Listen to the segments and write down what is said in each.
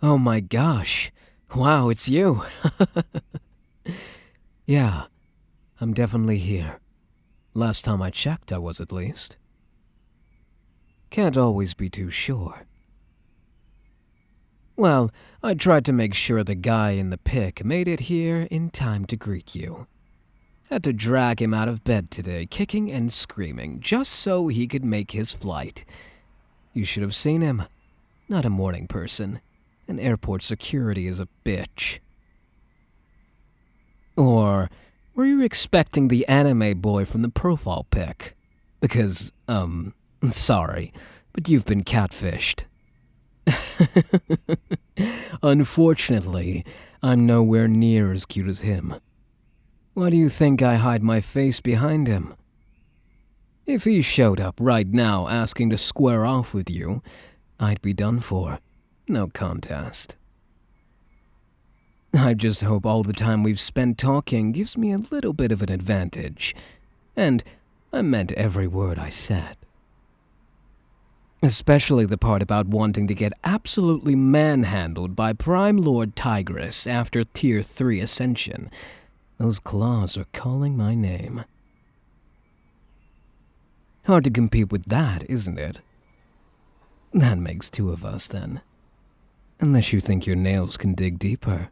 Oh my gosh. Wow, it's you. Yeah, I'm definitely here. Last time I checked, I was at least. Can't always be too sure. Well, I tried to make sure the guy in the pic made it here in time to greet you. Had to drag him out of bed today, kicking and screaming, just so he could make his flight. You should have seen him. Not a morning person. And airport security is a bitch. Or were you expecting the anime boy from the profile pic? Because, sorry, but you've been catfished. Unfortunately, I'm nowhere near as cute as him. Why do you think I hide my face behind him? If he showed up right now asking to square off with you, I'd be done for. No contest. I just hope all the time we've spent talking gives me a little bit of an advantage. And I meant every word I said. Especially the part about wanting to get absolutely manhandled by Prime Lord Tigress after Tier 3 Ascension. Those claws are calling my name. Hard to compete with that, isn't it? That makes two of us, then. Unless you think your nails can dig deeper.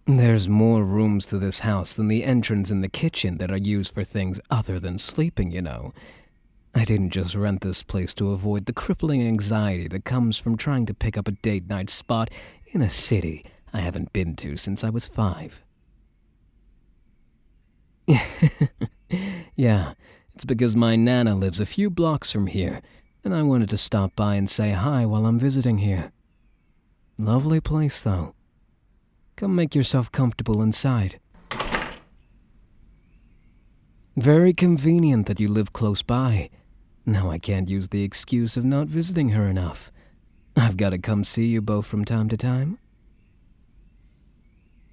There's more rooms to this house than the entrance and the kitchen that are used for things other than sleeping, you know. I didn't just rent this place to avoid the crippling anxiety that comes from trying to pick up a date night spot in a city I haven't been to since I was 5. Yeah, it's because my Nana lives a few blocks from here, and I wanted to stop by and say hi while I'm visiting here. Lovely place, though. Come make yourself comfortable inside. Very convenient that you live close by. Now I can't use the excuse of not visiting her enough. I've got to come see you both from time to time.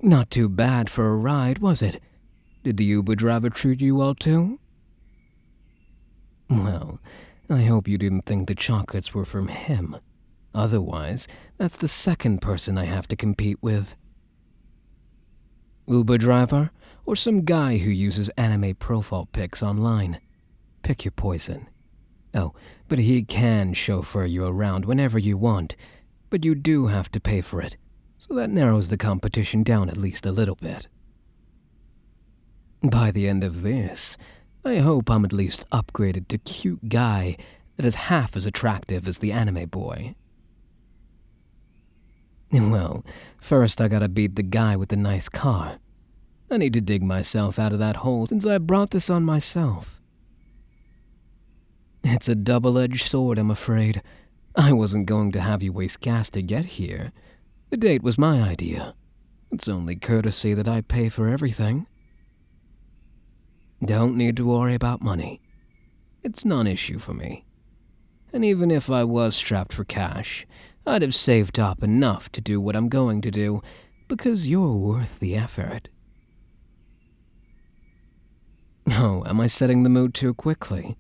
Not too bad for a ride, was it? Did the Uber driver treat you well too? Well, I hope you didn't think the chocolates were from him. Otherwise, that's the second person I have to compete with. Uber driver, or some guy who uses anime profile pics online. Pick your poison. Oh, but he can chauffeur you around whenever you want, but you do have to pay for it, so that narrows the competition down at least a little bit. By the end of this, I hope I'm at least upgraded to cute guy that is half as attractive as the anime boy. Well, first I gotta beat the guy with the nice car. I need to dig myself out of that hole since I brought this on myself. It's a double-edged sword, I'm afraid. I wasn't going to have you waste gas to get here. The date was my idea. It's only courtesy that I pay for everything. Don't need to worry about money. It's non-issue for me. And even if I was strapped for cash, I'd have saved up enough to do what I'm going to do, because you're worth the effort. Oh, am I setting the mood too quickly?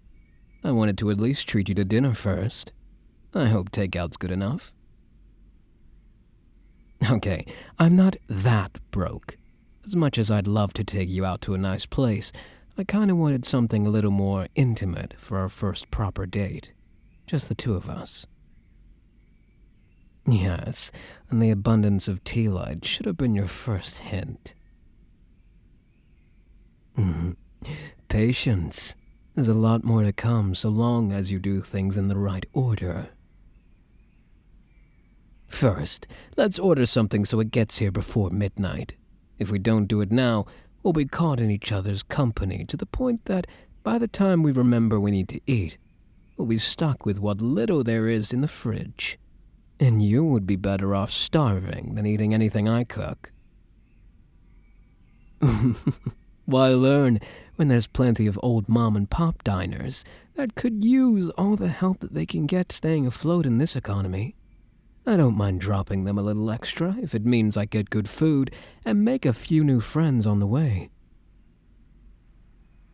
I wanted to at least treat you to dinner first. I hope takeout's good enough. Okay, I'm not that broke. As much as I'd love to take you out to a nice place, I kinda wanted something a little more intimate for our first proper date. Just the two of us. Yes, and the abundance of tea light should have been your first hint. Patience. There's a lot more to come so long as you do things in the right order. First, let's order something so it gets here before midnight. If we don't do it now, we'll be caught in each other's company to the point that by the time we remember we need to eat, we'll be stuck with what little there is in the fridge. And you would be better off starving than eating anything I cook. Why learn when there's plenty of old mom-and-pop diners that could use all the help that they can get staying afloat in this economy? I don't mind dropping them a little extra if it means I get good food and make a few new friends on the way.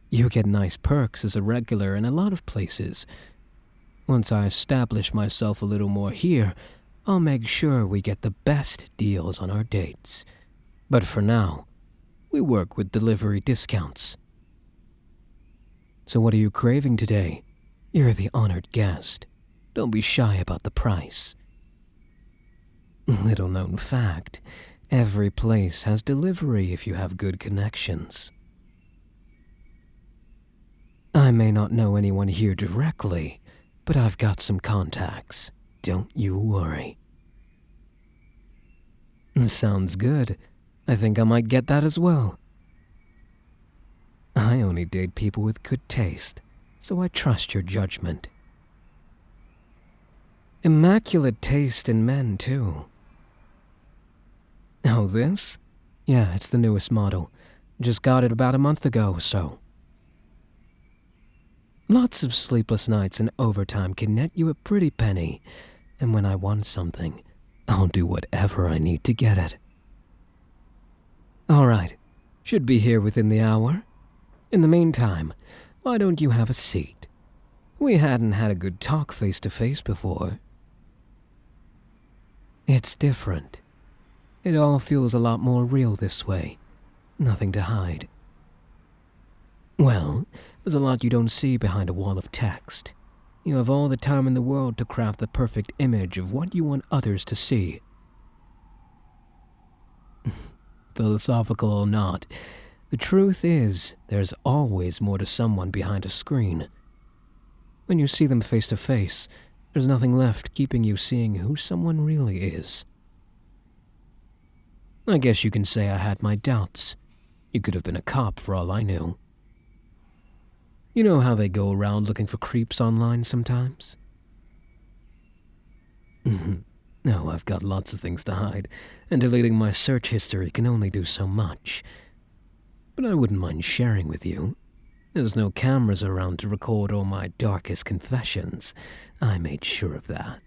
You get nice perks as a regular in a lot of places. Once I establish myself a little more here, I'll make sure we get the best deals on our dates. But for now, we work with delivery discounts. So what are you craving today? You're the honored guest. Don't be shy about the price. Little known fact, every place has delivery if you have good connections. I may not know anyone here directly, but I've got some contacts. Don't you worry. Sounds good. I think I might get that as well. I only date people with good taste, so I trust your judgment. Immaculate taste in men, too. Oh, this? Yeah, it's the newest model. Just got it about a month ago or so. Lots of sleepless nights and overtime can net you a pretty penny, and when I want something, I'll do whatever I need to get it. All right, should be here within the hour. In the meantime, why don't you have a seat? We hadn't had a good talk face-to-face before. It's different. It all feels a lot more real this way. Nothing to hide. Well, there's a lot you don't see behind a wall of text. You have all the time in the world to craft the perfect image of what you want others to see. Philosophical or not, the truth is there's always more to someone behind a screen. When you see them face to face, there's nothing left keeping you seeing who someone really is. I guess you can say I had my doubts. You could have been a cop for all I knew. You know how they go around looking for creeps online sometimes? No, I've got lots of things to hide, and deleting my search history can only do so much. But I wouldn't mind sharing with you. There's no cameras around to record all my darkest confessions. I made sure of that.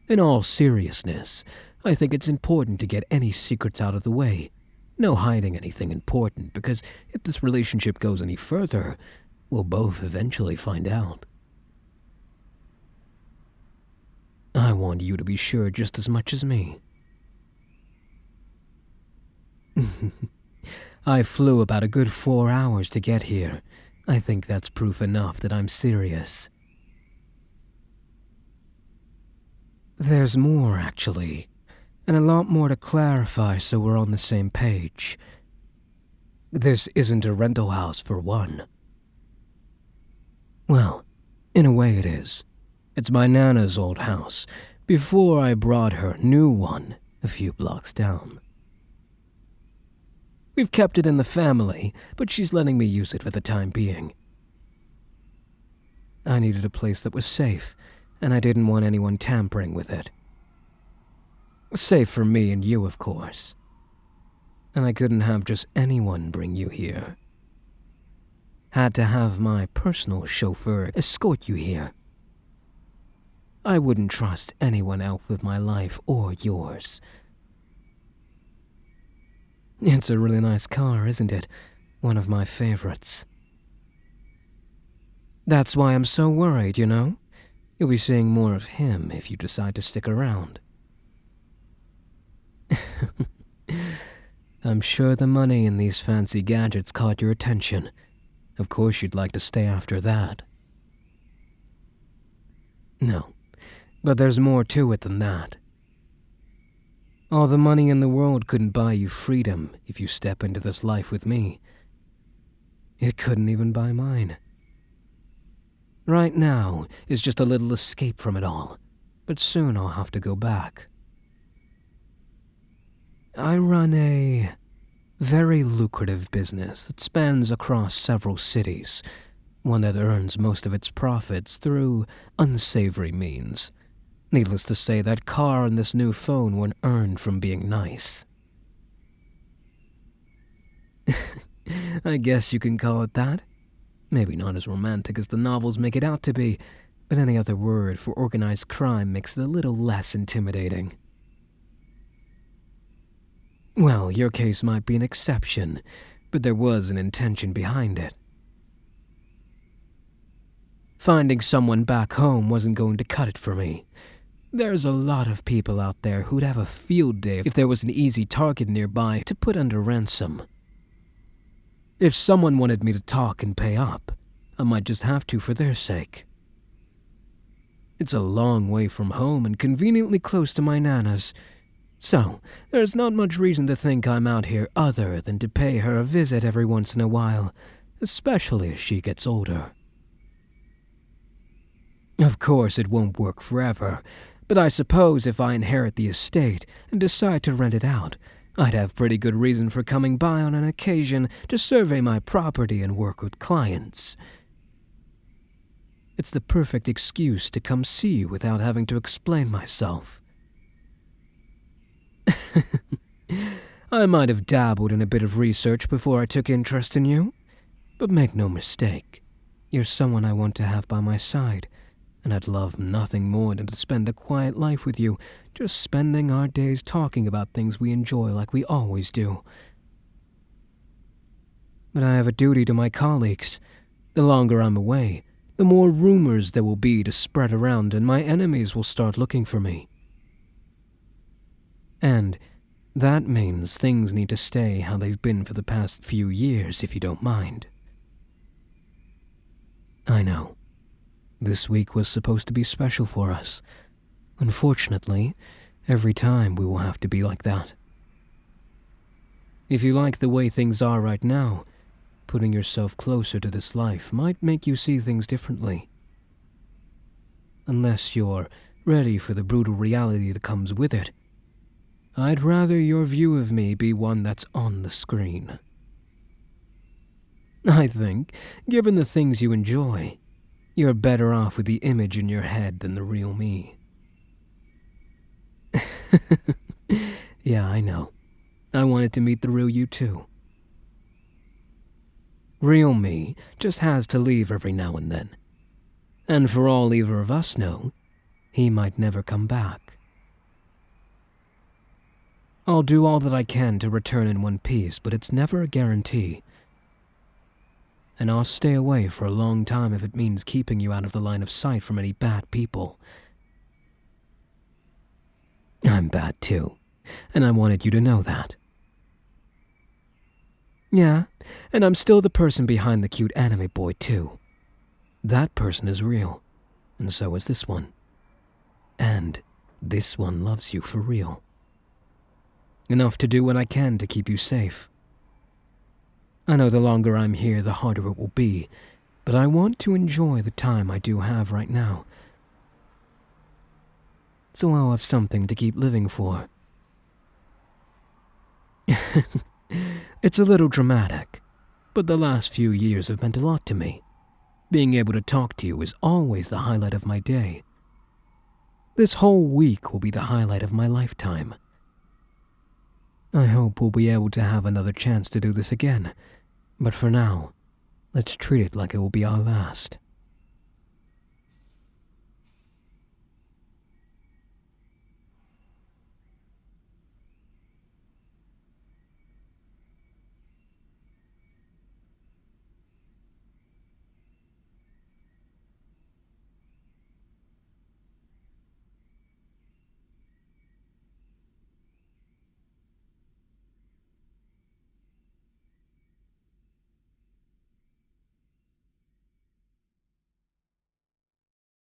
In all seriousness, I think it's important to get any secrets out of the way. No hiding anything important, because if this relationship goes any further, we'll both eventually find out. I want you to be sure just as much as me. I flew about a good 4 hours to get here. I think that's proof enough that I'm serious. There's more, actually, and a lot more to clarify so we're on the same page. This isn't a rental house, for one. Well, in a way it is. It's my Nana's old house, before I brought her new one a few blocks down. We've kept it in the family, but she's letting me use it for the time being. I needed a place that was safe, and I didn't want anyone tampering with it. Safe for me and you, of course. And I couldn't have just anyone bring you here. Had to have my personal chauffeur escort you here. I wouldn't trust anyone else with my life or yours. It's a really nice car, isn't it? One of my favorites. That's why I'm so worried, you know? You'll be seeing more of him if you decide to stick around. I'm sure the money in these fancy gadgets caught your attention. Of course you'd like to stay after that. No, but there's more to it than that. All the money in the world couldn't buy you freedom if you step into this life with me. It couldn't even buy mine. Right now is just a little escape from it all, but soon I'll have to go back. I run a very lucrative business that spans across several cities, one that earns most of its profits through unsavory means. Needless to say, that car and this new phone weren't earned from being nice. I guess you can call it that. Maybe not as romantic as the novels make it out to be, but any other word for organized crime makes it a little less intimidating. Well, your case might be an exception, but there was an intention behind it. Finding someone back home wasn't going to cut it for me. There's a lot of people out there who'd have a field day if there was an easy target nearby to put under ransom. If someone wanted me to talk and pay up, I might just have to for their sake. It's a long way from home and conveniently close to my Nana's, so there's not much reason to think I'm out here other than to pay her a visit every once in a while, especially as she gets older. Of course, it won't work forever, but I suppose if I inherit the estate and decide to rent it out, I'd have pretty good reason for coming by on an occasion to survey my property and work with clients. It's the perfect excuse to come see you without having to explain myself. I might have dabbled in a bit of research before I took interest in you, but make no mistake, you're someone I want to have by my side, and I'd love nothing more than to spend a quiet life with you, just spending our days talking about things we enjoy like we always do. But I have a duty to my colleagues. The longer I'm away, the more rumors there will be to spread around, and my enemies will start looking for me. And that means things need to stay how they've been for the past few years, if you don't mind. I know. This week was supposed to be special for us. Unfortunately, every time we will have to be like that. If you like the way things are right now, putting yourself closer to this life might make you see things differently. Unless you're ready for the brutal reality that comes with it, I'd rather your view of me be one that's on the screen. I think, given the things you enjoy, you're better off with the image in your head than the real me. Yeah, I know. I wanted to meet the real you too. Real me just has to leave every now and then. And for all either of us know, he might never come back. I'll do all that I can to return in one piece, but it's never a guarantee. And I'll stay away for a long time if it means keeping you out of the line of sight from any bad people. I'm bad too, and I wanted you to know that. Yeah, and I'm still the person behind the cute anime boy too. That person is real, and so is this one. And this one loves you for real. Enough to do what I can to keep you safe. I know the longer I'm here, the harder it will be, but I want to enjoy the time I do have right now. So I'll have something to keep living for. It's a little dramatic, but the last few years have meant a lot to me. Being able to talk to you is always the highlight of my day. This whole week will be the highlight of my lifetime. I hope we'll be able to have another chance to do this again, but for now, let's treat it like it will be our last.